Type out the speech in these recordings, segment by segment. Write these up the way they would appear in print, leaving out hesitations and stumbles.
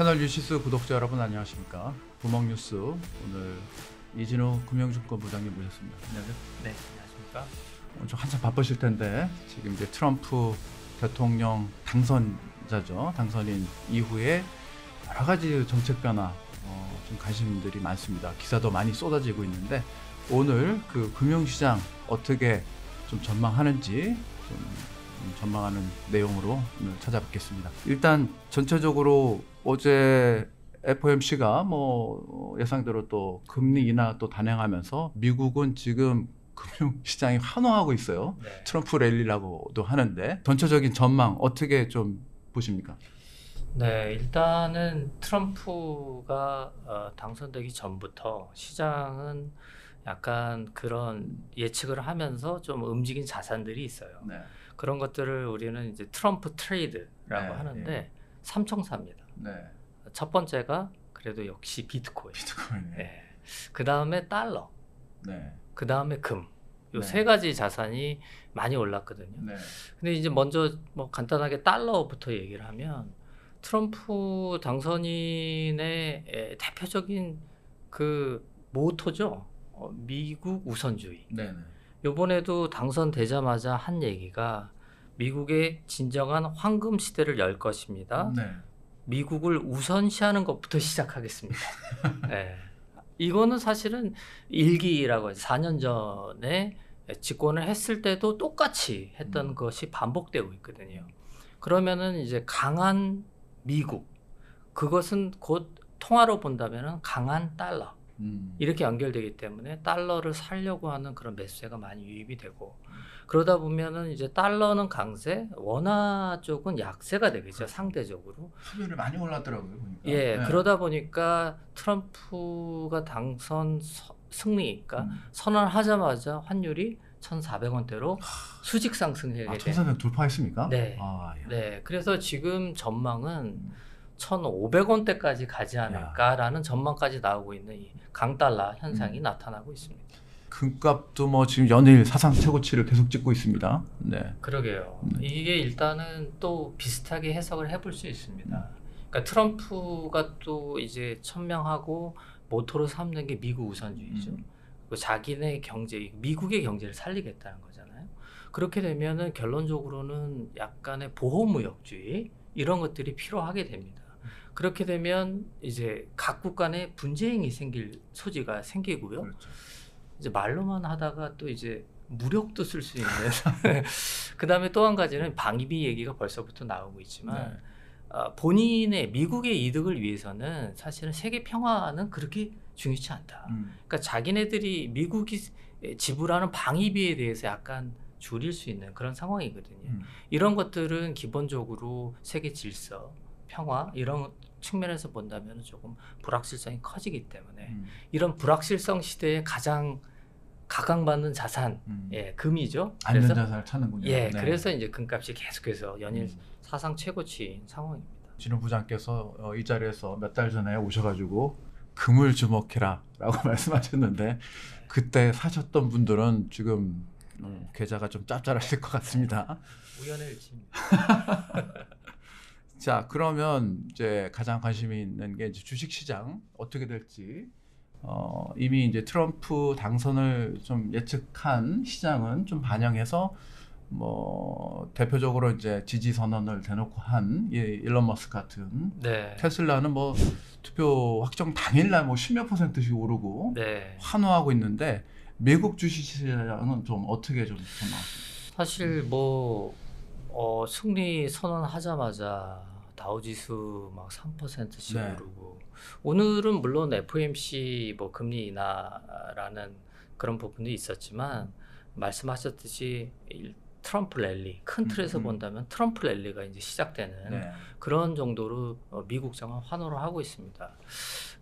채널 뉴시스 구독자 여러분 안녕하십니까. 부먹뉴스 오늘 이진우 금융증권 부장님 모셨습니다. 안녕하세요. 네, 안녕하십니까. 오늘 좀 한참 바쁘실 텐데 지금 이제 트럼프 대통령 당선자죠. 당선인 이후에 여러 가지 정책 변화 좀 관심들이 많습니다. 기사도 많이 쏟아지고 있는데 오늘 그 금융시장 어떻게 좀 전망하는지 좀 전망하는 내용으로 오늘 찾아뵙겠습니다. 일단 전체적으로 어제 FOMC가 뭐 예상대로 또 금리 인하 또 단행하면서 미국은 지금 금융시장이 환호하고 있어요. 네. 트럼프 랠리라고도 하는데 전체적인 전망 어떻게 좀 보십니까? 네, 일단은 트럼프가 당선되기 전부터 시장은 약간 그런 예측을 하면서 좀 움직인 자산들이 있어요. 네. 그런 것들을 우리는 이제 트럼프 트레이드라고 네, 하는데 예. 삼총사입니다. 네. 첫 번째가 그래도 역시 비트코인. 비트코인. 네. 그 다음에 달러. 네. 그 다음에 금. 요 네. 세 가지 자산이 많이 올랐거든요. 네. 근데 이제 먼저 뭐 간단하게 달러부터 얘기를 하면 트럼프 당선인의 대표적인 그 모토죠. 미국 우선주의. 네. 네. 요번에도 당선되자마자 한 얘기가 미국의 진정한 황금 시대를 열 것입니다. 네. 미국을 우선시하는 것부터 시작하겠습니다. 네. 이거는 사실은 일기라고 해서 4년 전에 집권을 했을 때도 똑같이 했던 것이 반복되고 있거든요. 그러면은 이제 강한 미국, 그것은 곧 통화로 본다면은 강한 달러. 이렇게 연결되기 때문에 달러를 살려고 하는 그런 매수세가 많이 유입이 되고 그러다 보면은 이제 달러는 강세, 원화 쪽은 약세가 되겠죠. 그렇죠. 상대적으로. 수요일에 많이 올랐더라고요. 보니까. 예, 네. 그러다 보니까 트럼프가 당선 승리니까 선언하자마자 환율이 1,400원대로 수직 상승하게 된. 1,400 돌파했습니까? 네. 예. 네. 그래서 지금 전망은 1,500원대까지 가지 않을까라는 전망까지 나오고 있는 이 강달러 현상이 나타나고 있습니다. 금값도 뭐 지금 연일 사상 최고치를 계속 찍고 있습니다. 네. 그러게요. 이게 일단은 또 비슷하게 해석을 해볼 수 있습니다. 그러니까 트럼프가 또 이제 천명하고 모토로 삼는 게 미국 우선주의죠. 그리고 자기네 경제, 미국의 경제를 살리겠다는 거잖아요. 그렇게 되면은 결론적으로는 약간의 보호무역주의 이런 것들이 필요하게 됩니다. 그렇게 되면 이제 각국 간에 분쟁이 생길 소지가 생기고요. 그렇죠. 이제 말로만 하다가 또 이제 무력도 쓸 수 있는. 그 다음에 또 한 가지는 방위비 얘기가 벌써부터 나오고 있지만 본인의 미국의 이득을 위해서는 사실은 세계 평화는 그렇게 중요치 않다. 그러니까 자기네들이 미국이 지불하는 방위비에 대해서 약간 줄일 수 있는 그런 상황이거든요. 이런 것들은 기본적으로 세계 질서, 평화 이런 측면에서 본다면 조금 불확실성이 커지기 때문에 이런 불확실성 시대에 가장 각광받는 자산, 금이죠. 안전 자산을 찾는군요. 예, 네. 그래서 이제 금값이 계속해서 연일 사상 최고치인 상황입니다. 진우 부장께서 이 자리에서 몇 달 전에 오셔가지고 금을 주목해라라고 말씀하셨는데 그때 사셨던 분들은 지금 계좌가 좀 짭짤하실 것 같습니다. 우연의 일치입니다. 자, 그러면 이제 가장 관심이 있는 게 이제 주식시장 어떻게 될지. 이미 이제 트럼프 당선을 좀 예측한 시장은 좀 반영해서 뭐 대표적으로 이제 지지 선언을 대놓고 한 일론 머스크 같은 테슬라는 뭐 투표 확정 당일날 뭐 10몇 %씩 오르고 환호하고 있는데 미국 주식시장은 좀 어떻게 좀 전망하십니까? 사실 뭐 승리 선언하자마자 다우지수 막 3%씩 오르고 오늘은 물론 FOMC 뭐 금리 인하라는 그런 부분도 있었지만 말씀하셨듯이 트럼프 랠리 큰 틀에서 본다면 트럼프 랠리가 이제 시작되는 그런 정도로 미국 장은 환호를 하고 있습니다.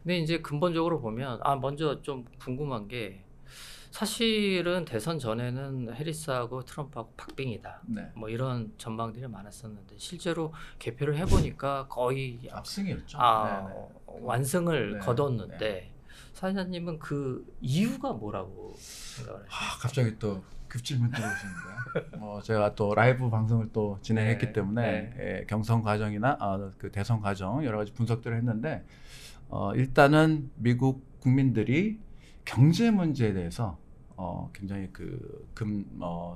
근데 이제 근본적으로 보면 먼저 좀 궁금한 게 사실은 대선 전에는 해리스하고 트럼프하고 박빙이다. 뭐 이런 전망들이 많았었는데 실제로 개표를 해보니까 거의 압승이었죠. 완승을 거뒀는데 사장님은 그 이유가 뭐라고 생각을 하십니까? 갑자기 또 급질문 들어오십니다. 제가 또 라이브 방송을 또 진행했기 네, 때문에 네. 경선 과정이나 그 대선 과정 여러 가지 분석들을 했는데 일단은 미국 국민들이 경제 문제에 대해서 굉장히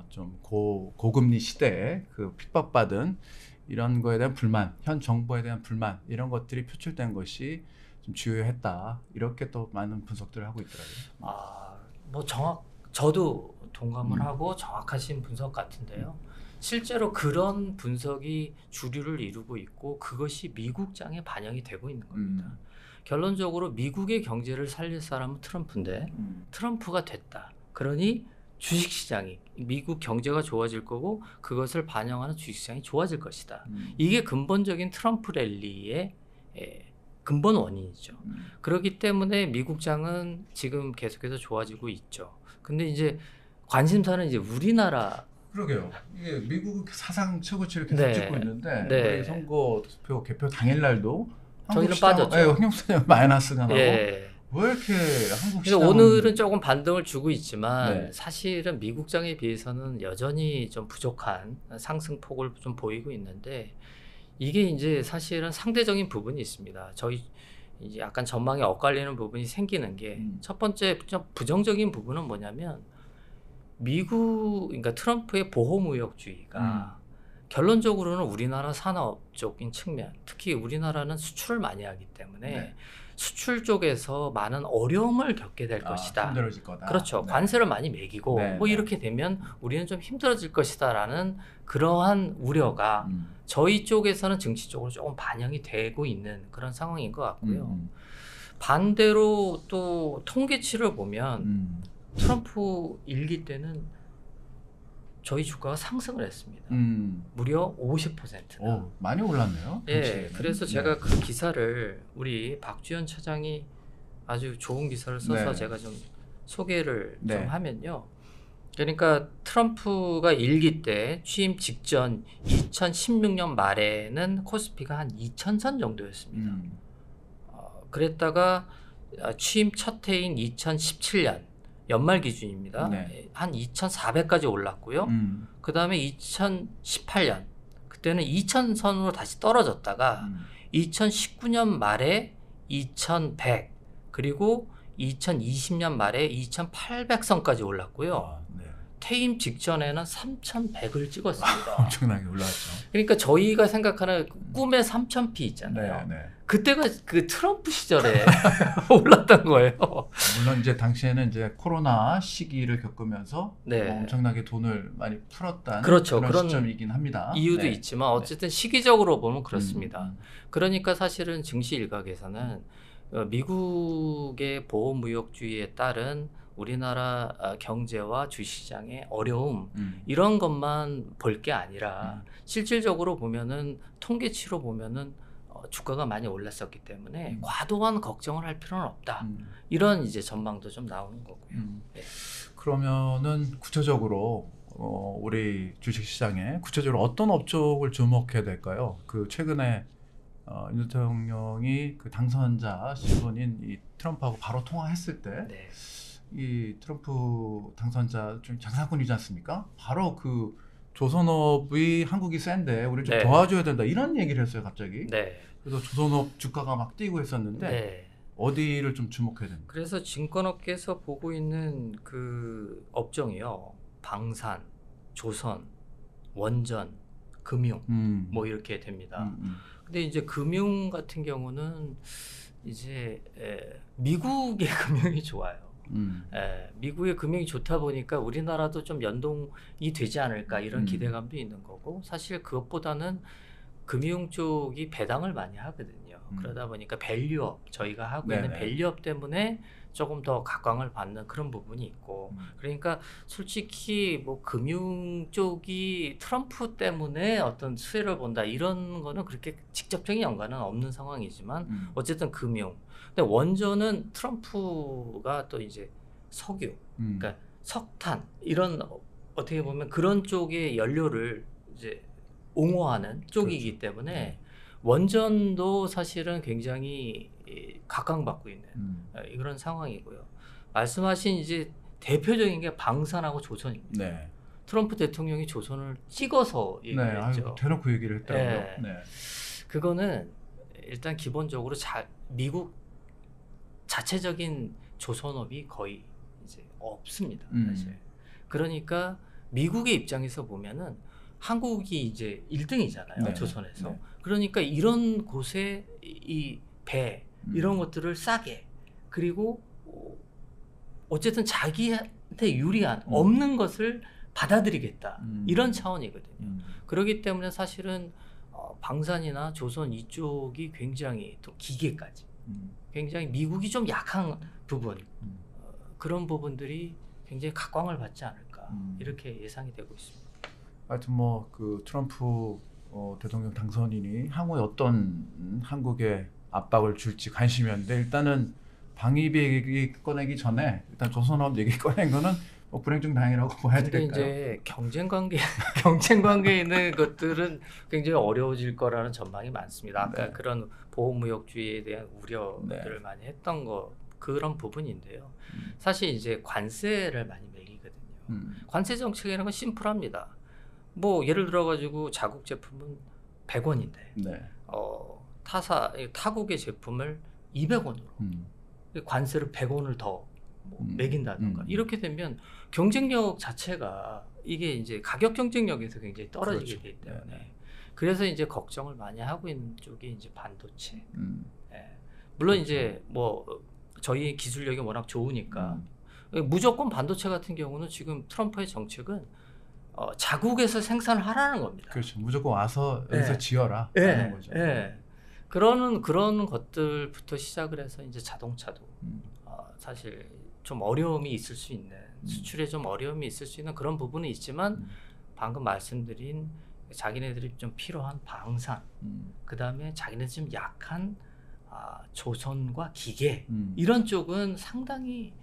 좀 고금리 시대에 그 핍박받은 이런 거에 대한 불만, 현 정부에 대한 불만 이런 것들이 표출된 것이 좀 주요했다. 이렇게 또 많은 분석들을 하고 있더라고요. 뭐 저도 동감을 음. 하고 정확하신 분석 같은데요. 실제로 그런 분석이 주류를 이루고 있고 그것이 미국장에 반영이 되고 있는 겁니다. 결론적으로 미국의 경제를 살릴 사람은 트럼프인데 트럼프가 됐다. 그러니 주식시장이 미국 경제가 좋아질 거고 그것을 반영하는 주식시장이 좋아질 것이다. 이게 근본적인 트럼프 랠리의 근본 원인이죠. 그렇기 때문에 미국장은 지금 계속해서 좋아지고 있죠. 근데 이제 관심사는 이제 우리나라. 그러게요. 이게 미국 사상 최고치를 계속 네. 찍고 있는데 네. 우리 선거 투표 개표 당일날도 저희는 빠졌죠. 한국시장 마이너스가 나고 예. 왜 이렇게 한국 그래서 시장 오늘은 조금 반등을 주고 있지만 네. 사실은 미국장에 비해서는 여전히 좀 부족한 상승폭을 좀 보이고 있는데 이게 이제 사실은 상대적인 부분이 있습니다. 저희 이제 약간 전망이 엇갈리는 부분이 생기는 게 첫 번째 좀 부정적인 부분은 뭐냐면 그러니까 트럼프의 보호무역주의가 결론적으로는 우리나라 산업적인 측면, 특히 우리나라는 수출을 많이 하기 때문에 네. 수출 쪽에서 많은 어려움을 겪게 될 것이다. 힘들어질 거다. 그렇죠. 네. 관세를 많이 매기고 네, 뭐 네. 이렇게 되면 우리는 좀 힘들어질 것이다라는 그러한 우려가 저희 쪽에서는 정치적으로 조금 반영이 되고 있는 그런 상황인 것 같고요. 반대로 또 통계치를 보면 트럼프 일기 때는 저희 주가가 상승을 했습니다. 무려 50%나. 오, 많이 올랐네요. 예, 정치에는. 그래서 제가 그 기사를 우리 박주현 차장이 아주 좋은 기사를 써서 네. 제가 좀 소개를 네. 좀 하면요. 그러니까 트럼프가 일기 때 취임 직전 2016년 말에는 코스피가 한 2,000선 정도였습니다. 그랬다가 취임 첫 해인 2017년 연말 기준입니다. 네. 한 2,400까지 올랐고요. 그 다음에 2018년 그때는 2,000선으로 다시 떨어졌다가 2019년 말에 2,100 그리고 2020년 말에 2,800선까지 올랐고요. 네. 퇴임 직전에는 3,100을 찍었습니다. 엄청나게 올랐죠. 그러니까 저희가 생각하는 꿈의 3,000p 있잖아요. 네, 네. 그때가 그 트럼프 시절에 올랐던 거예요. 물론 이제 당시에는 이제 코로나 시기를 겪으면서 네. 엄청나게 돈을 많이 풀었다는 그렇죠. 그런 시점이긴 합니다. 이유도 네. 있지만 어쨌든 시기적으로 보면 그렇습니다. 그러니까 사실은 증시 일각에서는 미국의 보호무역주의에 따른 우리나라 경제와 주식시장의 어려움 이런 것만 볼 게 아니라 실질적으로 보면은 통계치로 보면은 주가가 많이 올랐었기 때문에 과도한 걱정을 할 필요는 없다. 이런 이제 전망도 좀 나오는 거고요. 네. 그러면은 구체적으로 우리 주식시장에 구체적으로 어떤 업종을 주목해야 될까요? 그 최근에 윤 대통령이 그 당선자 신분인 이 트럼프하고 바로 통화했을 때 네. 이 트럼프 당선자 좀 장사꾼이지 않습니까? 바로 그 조선업이 한국이 센데 우리 좀 네. 도와줘야 된다 이런 얘기를 했어요 갑자기. 네. 그래서 조선업 주가가 막 뛰고 했었는데 네. 어디를 좀 주목해야 됩니까? 그래서 증권업계에서 보고 있는 그 업종이요. 방산, 조선, 원전, 금융 뭐 이렇게 됩니다. 근데 이제 금융 같은 경우는 이제 미국의 금융이 좋아요. 미국의 금융이 좋다 보니까 우리나라도 좀 연동이 되지 않을까 이런 기대감도 있는 거고 사실 그것보다는 금융 쪽이 배당을 많이 하거든요. 그러다 보니까 밸류업 저희가 하고 네네. 있는 밸류업 때문에 조금 더 각광을 받는 그런 부분이 있고 그러니까 솔직히 뭐 금융 쪽이 트럼프 때문에 어떤 수혜를 본다 이런 거는 그렇게 직접적인 연관은 없는 상황이지만 어쨌든 금융 근데 원전은 트럼프가 또 이제 석유 그러니까 석탄 이런 어떻게 보면 그런 쪽의 연료를 이제 옹호하는 쪽이기 때문에 원전도 사실은 굉장히 각광받고 있는 그런 상황이고요. 말씀하신 이제 대표적인 게 방산하고 조선입니다. 네. 트럼프 대통령이 조선을 찍어서 네. 얘기를 했죠. 대놓고 얘기를 했더라고요. 네. 네. 그거는 일단 기본적으로 미국 자체적인 조선업이 거의 이제 없습니다. 사실. 그러니까 미국의 입장에서 보면은 한국이 이제 1등이잖아요. 네. 조선에서. 네. 그러니까 이런 곳에 이 배 이런 것들을 싸게 그리고 어쨌든 자기한테 유리한 없는 것을 받아들이겠다 이런 차원이거든요. 그렇기 때문에 사실은 방산이나 조선 이쪽이 굉장히 또 기계까지 굉장히 미국이 좀 약한 부분 그런 부분들이 굉장히 각광을 받지 않을까 이렇게 예상이 되고 있습니다. 하여튼 뭐 그 트럼프 대통령 당선인이 향후에 어떤 한국에 압박을 줄지 관심이었는데 일단은 방위비 얘기 꺼내기 전에 일단 조선업 얘기 꺼낸 거는 뭐 불행중 다행이라고 봐야 근데 될까요? 이제 경쟁 관계에 있는 것들은 굉장히 어려워질 거라는 전망이 많습니다. 아까 네. 그런 보호무역주의에 대한 우려들을 네. 많이 했던 그런 부분인데요. 사실 이제 관세를 많이 매기거든요. 관세 정책이라는 건 심플합니다. 뭐 예를 들어 가지고 자국 제품은 100원인데 네. 타국의 제품을 200원으로 관세를 100원을 더 매긴다든가 이렇게 되면 경쟁력 자체가 이게 이제 가격 경쟁력에서 굉장히 떨어지게 그렇죠. 되기 때문에 그래서 이제 걱정을 많이 하고 있는 쪽이 이제 반도체. 예. 물론 그렇죠. 이제 뭐 저희 기술력이 워낙 좋으니까 무조건 반도체 같은 경우는 지금 트럼프의 정책은 자국에서 생산을 하라는 겁니다. 그렇죠. 무조건 와서 여기서 지어라 하는 거죠. 그런 것들부터 시작을 해서 이제 자동차도 사실 좀 어려움이 있을 수 있는 수출에 좀 어려움이 있을 수 있는 그런 부분은 있지만 방금 말씀드린 자기네들이 좀 필요한 방산, 그 다음에 자기네들 좀 약한 조선과 기계 이런 쪽은 상당히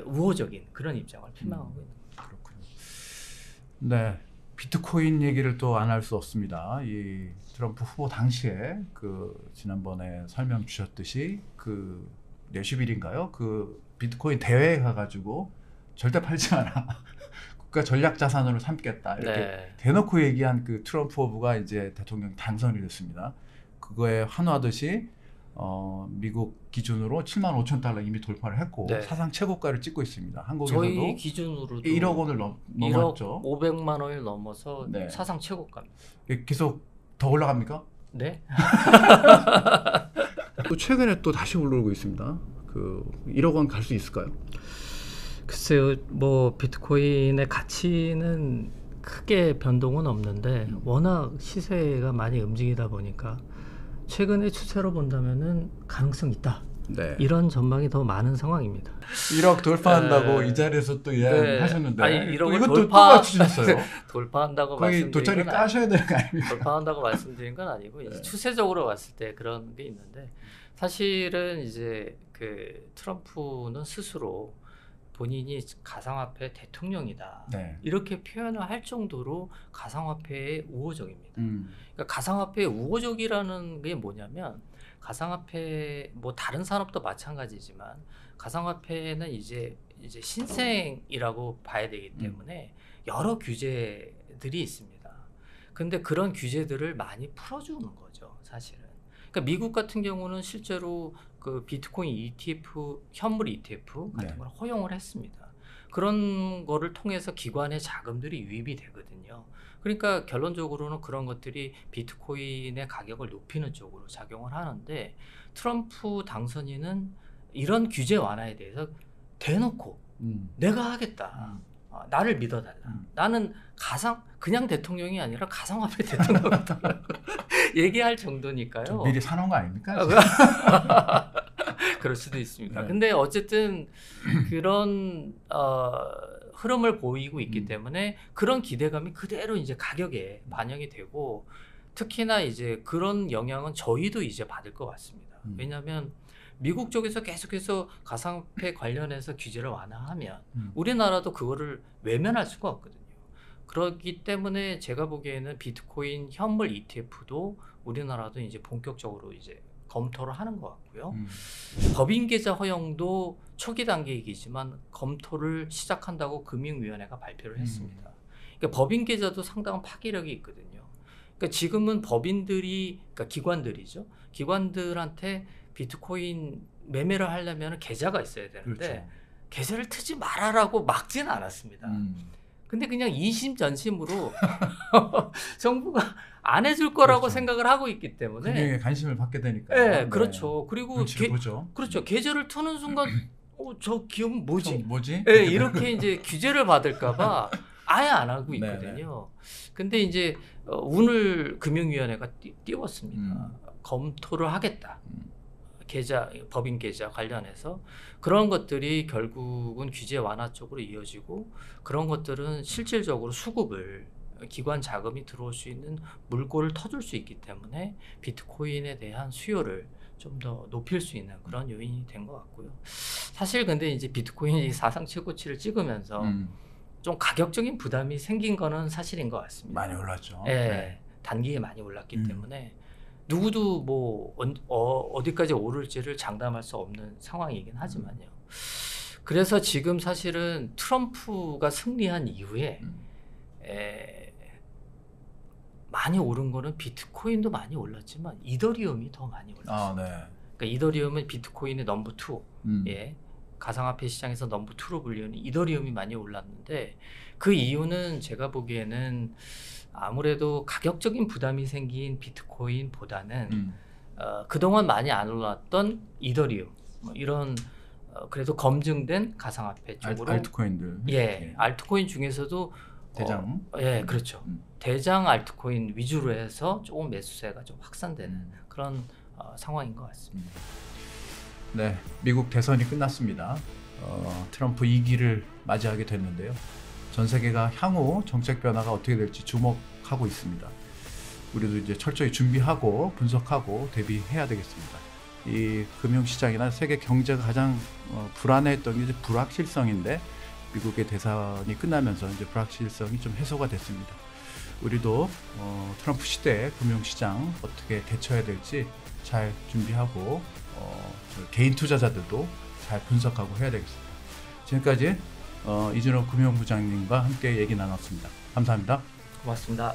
우호적인 그런 입장을 표명하고 있는 겁니다. 그렇군요. 네, 비트코인 얘기를 또 안 할 수 없습니다. 이 트럼프 후보 당시에 그 지난번에 설명 주셨듯이 그 몇십일인가요? 그 비트코인 대회에 가가지고 절대 팔지 마라. 국가 전략 자산으로 삼겠다. 이렇게 대놓고 얘기한 그 트럼프 후보가 이제 대통령 당선이 됐습니다. 그거에 환호하듯이 미국 기준으로 75,000달러 이미 돌파를 했고 사상 최고가를 찍고 있습니다. 한국에서도 저희 기준으로도 1억 원을 넘었죠. 1억 500만 원을 넘어서 사상 최고가입니다. 계속 더 올라갑니까? 네. 또 최근에 또 다시 오르고 있습니다. 그 1억 원 갈 수 있을까요? 글쎄요, 뭐 비트코인의 가치는 크게 변동은 없는데 워낙 시세가 많이 움직이다 보니까 최근의 추세로 본다면은 가능성 있다. 이런 전망이 더 많은 상황입니다. 1억 돌파한다고 이 자리에서 또 이야기하셨는데 아니 1억을 이것도 맞추셨어요. 돌파한다고 거의 말씀드린 돗자리 건 까셔야 되는 거 아닙니까? 돌파한다고 말씀드린 건 아니고 이제 추세적으로 봤을 때 그런 게 있는데 사실은 이제 그 트럼프는 스스로 본인이 가상화폐 대통령이다 이렇게 표현을 할 정도로 가상화폐에 우호적입니다. 그러니까 가상화폐에 우호적이라는 게 뭐냐면 가상화폐 뭐 다른 산업도 마찬가지지만 가상화폐는 이제 신생이라고 봐야 되기 때문에 여러 규제들이 있습니다. 근데 그런 규제들을 많이 풀어주는 거죠, 사실은. 그러니까 미국 같은 경우는 실제로 그 비트코인 ETF, 현물 ETF 같은 걸 허용을 했습니다. 그런 거를 통해서 기관의 자금들이 유입이 되거든요. 그러니까 결론적으로는 그런 것들이 비트코인의 가격을 높이는 쪽으로 작용을 하는데 트럼프 당선인은 이런 규제 완화에 대해서 대놓고 내가 하겠다. 나를 믿어달라. 나는 그냥 대통령이 아니라 가상화폐 대통령이다. 얘기할 정도니까요. 미리 사놓은 거 아닙니까? 그럴 수도 있습니다. 근데 어쨌든 그런 흐름을 보이고 있기 때문에 그런 기대감이 그대로 이제 가격에 반영이 되고 특히나 이제 그런 영향은 저희도 이제 받을 것 같습니다. 왜냐하면 미국 쪽에서 계속해서 가상화폐 관련해서 규제를 완화하면 우리나라도 그거를 외면할 수가 없거든요. 그렇기 때문에 제가 보기에는 비트코인 현물 ETF도 우리나라도 이제 본격적으로 이제 검토를 하는 것 같고요. 법인 계좌 허용도 초기 단계이지만 검토를 시작한다고 금융위원회가 발표를 했습니다. 그러니까 법인 계좌도 상당한 파괴력이 있거든요. 그러니까 지금은 법인들이, 그러니까 기관들이죠. 기관들한테 비트코인 매매를 하려면 계좌가 있어야 되는데 그렇죠. 계좌를 트지 말아라고 막지는 않았습니다. 근데 그냥 이심전심으로 정부가 안 해줄 거라고 그렇죠. 생각을 하고 있기 때문에 금융에 관심을 받게 되니까. 네, 그렇죠. 그리고 보죠. 그렇죠. 계좌를 트는 순간 저 기업은 뭐지? 뭐지? 네, 이렇게 이제 규제를 받을까봐 아예 안 하고 있거든요. 근데 이제 오늘 금융위원회가 띄웠습니다. 검토를 하겠다. 계좌, 법인 계좌 관련해서 그런 것들이 결국은 규제 완화 쪽으로 이어지고 그런 것들은 실질적으로 수급을 기관 자금이 들어올 수 있는 물꼬를 터줄 수 있기 때문에 비트코인에 대한 수요를 좀 더 높일 수 있는 그런 요인이 된 것 같고요. 사실 근데 이제 비트코인이 사상 최고치를 찍으면서 좀 가격적인 부담이 생긴 거는 사실인 것 같습니다. 많이 올랐죠. 네. 단기에 많이 올랐기 때문에 누구도 뭐 어디까지 오를지를 장담할 수 없는 상황이긴 하지만요. 그래서 지금 사실은 트럼프가 승리한 이후에 많이 오른 거는 비트코인도 많이 올랐지만 이더리움이 더 많이 올랐어요. 그러니까 이더리움은 비트코인의 넘버 2, 가상화폐 시장에서 넘버 2로 불리는 이더리움이 많이 올랐는데 그 이유는 제가 보기에는 아무래도 가격적인 부담이 생긴 비트코인보다는 그동안 많이 안 올랐던 이더리움 이런 그래도 검증된 가상화폐 쪽으로 알트코인들 알트코인 중에서도 대장 그렇죠. 대장 알트코인 위주로 해서 조금 매수세가 좀 확산되는 그런 상황인 것 같습니다. 네, 미국 대선이 끝났습니다. 트럼프 2기를 맞이하게 됐는데요. 전 세계가 향후 정책 변화가 어떻게 될지 주목하고 있습니다. 우리도 이제 철저히 준비하고 분석하고 대비해야 되겠습니다. 이 금융시장이나 세계 경제가 가장 불안해했던 게 이제 불확실성인데 미국의 대선이 끝나면서 이제 불확실성이 좀 해소가 됐습니다. 우리도 트럼프 시대의 금융시장 어떻게 대처해야 될지 잘 준비하고 개인 투자자들도 잘 분석하고 해야 되겠습니다. 지금까지 이준호 금융부장님과 함께 얘기 나눴습니다. 감사합니다. 고맙습니다.